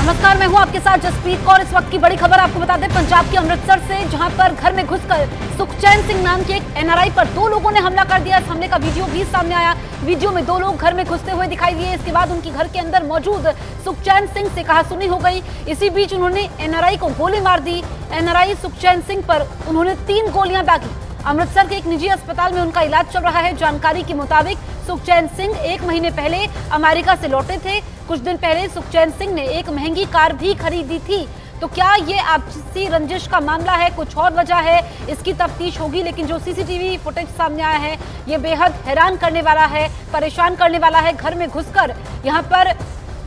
नमस्कार, मैं हूं आपके साथ जसप्रीत कौर। इस वक्त की बड़ी खबर आपको बता दें पंजाब के अमृतसर से, जहां पर घर में घुसकर सुखचैन सिंह नाम के एक एनआरआई पर दो लोगों ने हमला कर दिया। इस हमले का वीडियो भी सामने आया। वीडियो में दो लोग घर में घुसते हुए दिखाई दिए। इसके बाद उनकी घर के अंदर मौजूद सुखचैन सिंह से कहासुनी हो गई। इसी बीच उन्होंने एनआरआई को गोली मार दी। एनआरआई सुखचैन सिंह पर उन्होंने 3 गोलियां दागी। अमृतसर के एक निजी अस्पताल में उनका इलाज चल रहा है। जानकारी के मुताबिक सुखचैन सिंह 1 महीने पहले अमेरिका से लौटे थे। कुछ दिन पहले सुखचैन सिंह ने एक महंगी कार भी खरीदी थी। तो क्या ये आपसी रंजिश का मामला है, कुछ और वजह है, इसकी तफ्तीश होगी। लेकिन जो सीसीटीवी फुटेज सामने आया है ये बेहद हैरान करने वाला है, परेशान करने वाला है। घर में घुसकर यहाँ पर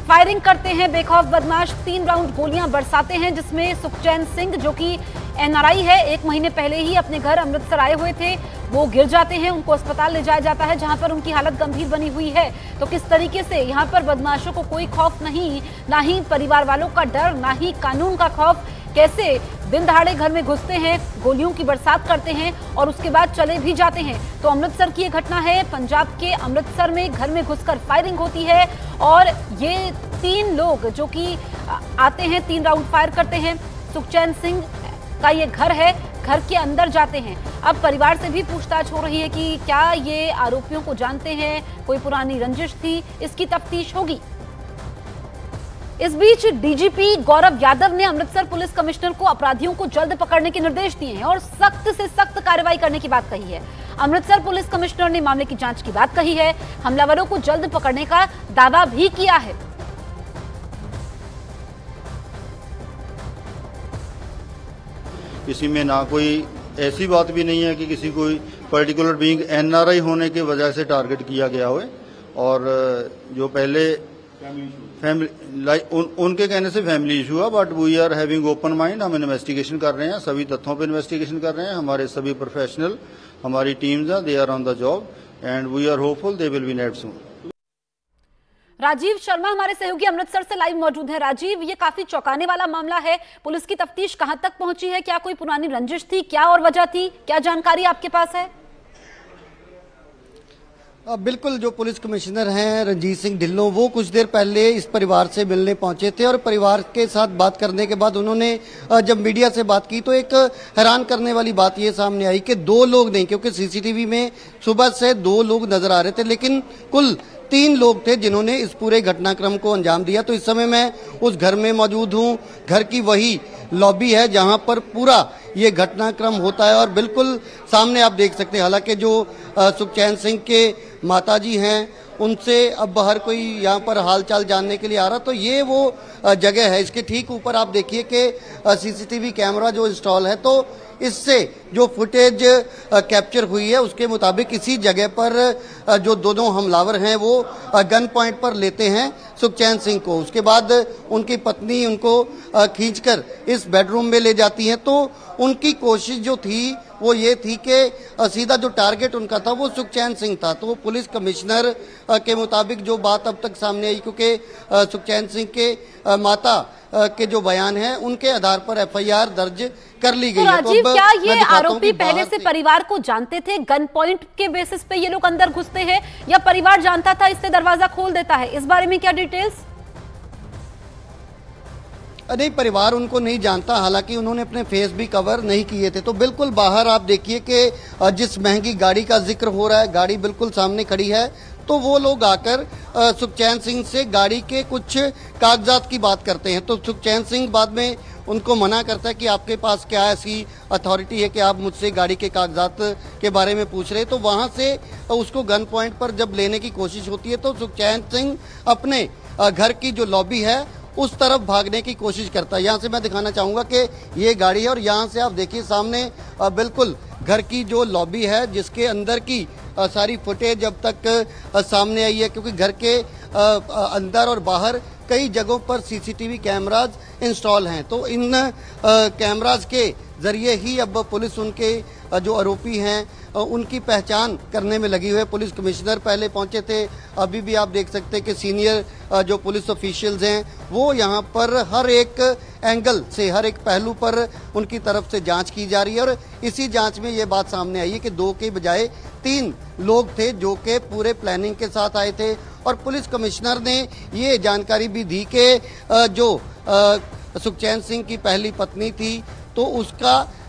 फायरिंग करते हैं बेखौफ बदमाश। 3 राउंड गोलियां बरसाते हैं, जिसमें सुखचैन सिंह जो कि एनआरआई है, 1 महीने पहले ही अपने घर अमृतसर आए हुए थे, वो गिर जाते हैं। उनको अस्पताल ले जाया जाता है, जहां पर उनकी हालत गंभीर बनी हुई है। तो किस तरीके से यहाँ पर बदमाशों को कोई खौफ नहीं, ना ही परिवार वालों का डर, ना ही कानून का खौफ, कैसे दिन दहाड़े घर में घुसते हैं, गोलियों की बरसात करते हैं और उसके बाद चले भी जाते हैं। तो अमृतसर की ये घटना है। पंजाब के अमृतसर में घर में घुसकर फायरिंग होती है और ये 3 लोग जो कि आते हैं, 3 राउंड फायर करते हैं। सुखचैन सिंह का ये घर है, घर के अंदर जाते हैं। अब परिवार से भी पूछताछ हो रही है कि क्या ये आरोपियों को जानते हैं, कोई पुरानी रंजिश थी, इसकी तफ्तीश होगी। इस बीच डीजीपी गौरव यादव ने अमृतसर पुलिस कमिश्नर को अपराधियों को जल्द पकड़ने के निर्देश दिए हैं और सख्त से सख्त कार्रवाई करने की बात कही है। अमृतसर पुलिस कमिश्नर ने मामले की जांच की बात कही है। हमलावरों को जल्द पकड़ने का दावा भी किया है। किसी में ना कोई ऐसी बात भी नहीं है कि किसी कोई पर्टिकुलर बीइंग एनआरआई होने की वजह से टारगेट किया गया हो। और जो पहले उनके कहने से फैमिली इशू है, but we are having open mind. हम इन्वेस्टिगेशन कर रहे हैं, सभी तथ्यों पर इन्वेस्टिगेशन कर रहे हैं। हमारे सभी प्रोफेशनल, हमारी टीम्स हैं, they are on the job and we are hopeful they will be nabbed soon. Rajeev Sharma हमारे सहयोगी अमृतसर से लाइव मौजूद हैं। राजीव, ये काफी चौंकाने वाला मामला है। पुलिस की तफ्तीश कहां तक पहुंची है? क्या कोई पुरानी रंजिश थी, क्या और वजह थी, क्या जानकारी आपके पास है? बिल्कुल, जो पुलिस कमिश्नर हैं रंजीत सिंह ढिल्लों, वो कुछ देर पहले इस परिवार से मिलने पहुंचे थे और परिवार के साथ बात करने के बाद उन्होंने जब मीडिया से बात की तो एक हैरान करने वाली बात ये सामने आई कि 2 लोग नहीं, क्योंकि सीसीटीवी में सुबह से 2 लोग नजर आ रहे थे, लेकिन कुल 3 लोग थे जिन्होंने इस पूरे घटनाक्रम को अंजाम दिया। तो इस समय मैं उस घर में मौजूद हूँ। घर की वही लॉबी है जहां पर पूरा ये घटनाक्रम होता है और बिल्कुल सामने आप देख सकते हैं। हालांकि जो सुखचैन सिंह के माताजी हैं उनसे अब बाहर कोई यहाँ पर हालचाल जानने के लिए आ रहा, तो ये वो जगह है। इसके ठीक ऊपर आप देखिए कि सीसीटीवी कैमरा जो इंस्टॉल है, तो इससे जो फुटेज कैप्चर हुई है उसके मुताबिक इसी जगह पर जो दोनों हमलावर हैं वो गन पॉइंट पर लेते हैं सुखचैन सिंह को। उसके बाद उनकी पत्नी उनको खींचकर इस बेडरूम में ले जाती हैं। तो उनकी कोशिश जो थी वो ये थी कि सीधा जो टारगेट उनका था वो सुखचैन सिंह था। तो पुलिस कमिश्नर के मुताबिक जो बात अब तक सामने आई, क्योंकि सुखचैन सिंह के माता के जो बयान है उनके आधार पर एफआईआर दर्ज कर ली गई है। राजीव, क्या ये आरोपी पहले से परिवार को जानते थे? गन पॉइंट के बेसिस पे ये लोग अंदर घुसते हैं या परिवार जानता था, इससे दरवाजा खोल देता है? इस बारे में क्या डिटेल्स? नहीं, परिवार उनको नहीं जानता। हालांकि उन्होंने अपने फेस भी कवर नहीं किए थे। तो बिल्कुल बाहर आप देखिए कि जिस महंगी गाड़ी का जिक्र हो रहा है, गाड़ी बिल्कुल सामने खड़ी है। तो वो लोग आकर सुखचैन सिंह से गाड़ी के कुछ कागजात की बात करते हैं। तो सुखचैन सिंह बाद में उनको मना करता है कि आपके पास क्या ऐसी अथॉरिटी है कि आप मुझसे गाड़ी के कागजात के बारे में पूछ रहे। तो वहां से उसको गन पॉइंट पर जब लेने की कोशिश होती है तो सुखचैन सिंह अपने घर की जो लॉबी है उस तरफ भागने की कोशिश करता है। यहाँ से मैं दिखाना चाहूंगा कि ये गाड़ी है और यहाँ से आप देखिए सामने बिल्कुल घर की जो लॉबी है जिसके अंदर की सारी फुटेज अब तक सामने आई है, क्योंकि घर के अंदर और बाहर कई जगहों पर सीसीटीवी कैमराज इंस्टॉल हैं। तो इन कैमराज के जरिए ही अब पुलिस उनके जो आरोपी हैं उनकी पहचान करने में लगी हुई है। पुलिस कमिश्नर पहले पहुंचे थे, अभी भी आप देख सकते हैं कि सीनियर जो पुलिस ऑफिशियल्स हैं वो यहाँ पर हर एक एंगल से, हर एक पहलू पर उनकी तरफ से जांच की जा रही है। और इसी जांच में ये बात सामने आई है कि 2 के बजाय 3 लोग थे जो कि पूरे प्लानिंग के साथ आए थे। और पुलिस कमिश्नर ने ये जानकारी भी दी कि जो सुखचैन सिंह की पहली पत्नी थी, तो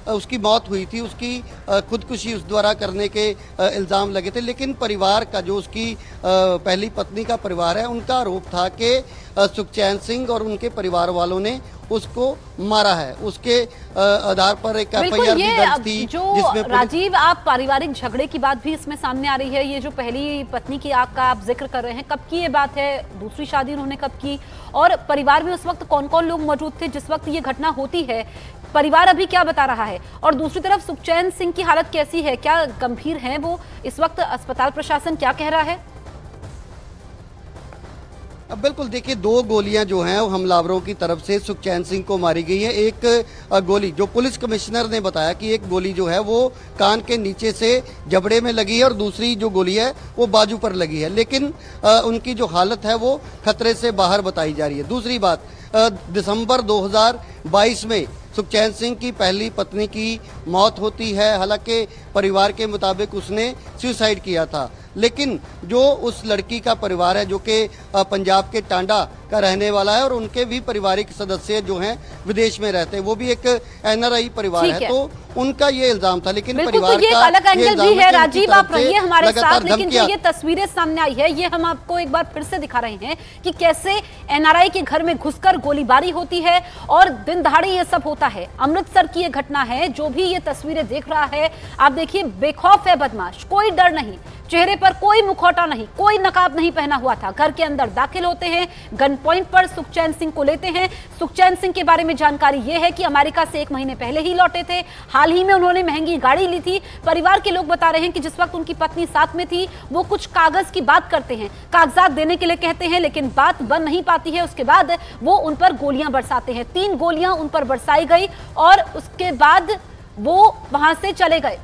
उसकी मौत हुई थी, उसकी खुदकुशी उस द्वारा करने के इल्ज़ाम लगे थे। लेकिन परिवार का, जो उसकी पहली पत्नी का परिवार है, उनका आरोप था कि सुखचैन सिंह और उनके परिवार वालों ने उसको मारा है। उसके आधार पर एक एफआईआर भी दर्ज थी, जिसमें राजीव, आप पारिवारिक झगड़े की बात भी इसमें सामने आ रही है। ये जो पहली पत्नी की आग का आप जिक्र कर रहे हैं, कब की ये बात है? दूसरी शादी उन्होंने कब की? और परिवार में उस वक्त कौन कौन लोग मौजूद थे जिस वक्त ये घटना होती है? परिवार अभी क्या बता रहा है? और दूसरी तरफ सुखचैन सिंह की हालत कैसी है? क्या गंभीर है वो? इस वक्त अस्पताल प्रशासन क्या कह रहा है? अब बिल्कुल देखिए, 2 गोलियां जो हैं वो हमलावरों की तरफ से सुखचैन सिंह को मारी गई है। एक गोली जो पुलिस कमिश्नर ने बताया कि एक गोली जो है वो कान के नीचे से जबड़े में लगी है और दूसरी जो गोली है वो बाजू पर लगी है, लेकिन उनकी जो हालत है वो खतरे से बाहर बताई जा रही है। दूसरी बात, दिसंबर 2022 में सुखचैन सिंह की पहली पत्नी की मौत होती है। हालांकि परिवार के मुताबिक उसने सुसाइड किया था, लेकिन जो उस लड़की का परिवार है, जो कि पंजाब के टांडा का रहने वाला है, और उनके भी पारिवारिक सदस्य जो हैं विदेश में रहते हैं, वो भी एक एनआरआई परिवार है, तो उनका ये इल्जाम था। लेकिन परिवार तो ये का अलग एंगल भी है। राजीव, आप रहिए हमारे साथ, लेकिन जो ये धमकियां तस्वीरें सामने आई है, ये हम आपको एक बार फिर से दिखा रहे हैं कि कैसे एनआरआई के घर में घुसकर गोलीबारी होती है और दिन दहाड़े ये सब होता है। अमृतसर की ये घटना है। जो भी ये तस्वीरें देख रहा है, आप देखिए, बेखौफ है बदमाश, कोई डर नहीं, चेहरे पर कोई मुखौटा नहीं, कोई नकाब नहीं पहना हुआ था। घर के अंदर दाखिल होते हैं, गन पॉइंट पर सुखचैन सिंह को लेते हैं। सुखचैन सिंह के बारे में जानकारी यह है कि अमेरिका से 1 महीने पहले ही लौटे थे। हाल ही में उन्होंने महंगी गाड़ी ली थी। परिवार के लोग बता रहे हैं कि जिस वक्त उनकी पत्नी साथ में थी, वो कुछ कागज की बात करते हैं, कागजात देने के लिए कहते हैं, लेकिन बात बन नहीं पाती है। उसके बाद वो उन पर गोलियां बरसाते हैं। 3 गोलियां उन पर बरसाई गई और उसके बाद वो वहां से चले गए।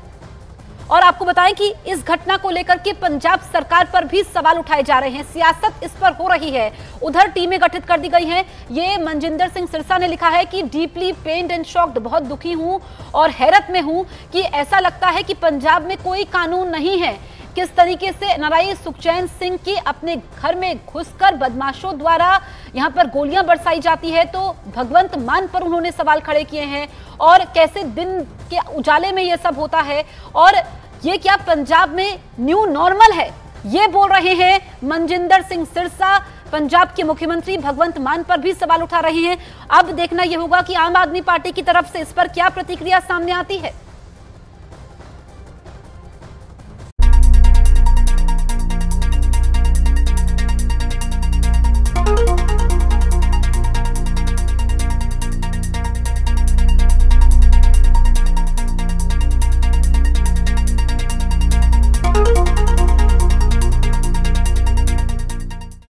और आपको बताएं कि इस घटना को लेकर के पंजाब सरकार पर भी सवाल उठाए जा रहे हैं, सियासत इस पर हो रही है। उधर टीमें गठित कर दी गई हैं। ये मनजिंदर सिंह सिरसा ने लिखा है कि डीपली पेन्ड एंड शॉक्ड, बहुत दुखी हूं और हैरत में हूं कि ऐसा लगता है कि पंजाब में कोई कानून नहीं है। किस तरीके से एनआरआई सुखचैन सिंह की अपने घर में घुसकर बदमाशों द्वारा यहां पर गोलियां बरसाई जाती है, तो भगवंत मान पर उन्होंने सवाल खड़े किए हैं। और कैसे दिन के उजाले में यह सब होता है, और ये क्या पंजाब में न्यू नॉर्मल है, ये बोल रहे हैं मनजिंदर सिंह सिरसा। पंजाब के मुख्यमंत्री भगवंत मान पर भी सवाल उठा रहे हैं। अब देखना यह होगा कि आम आदमी पार्टी की तरफ से इस पर क्या प्रतिक्रिया सामने आती है।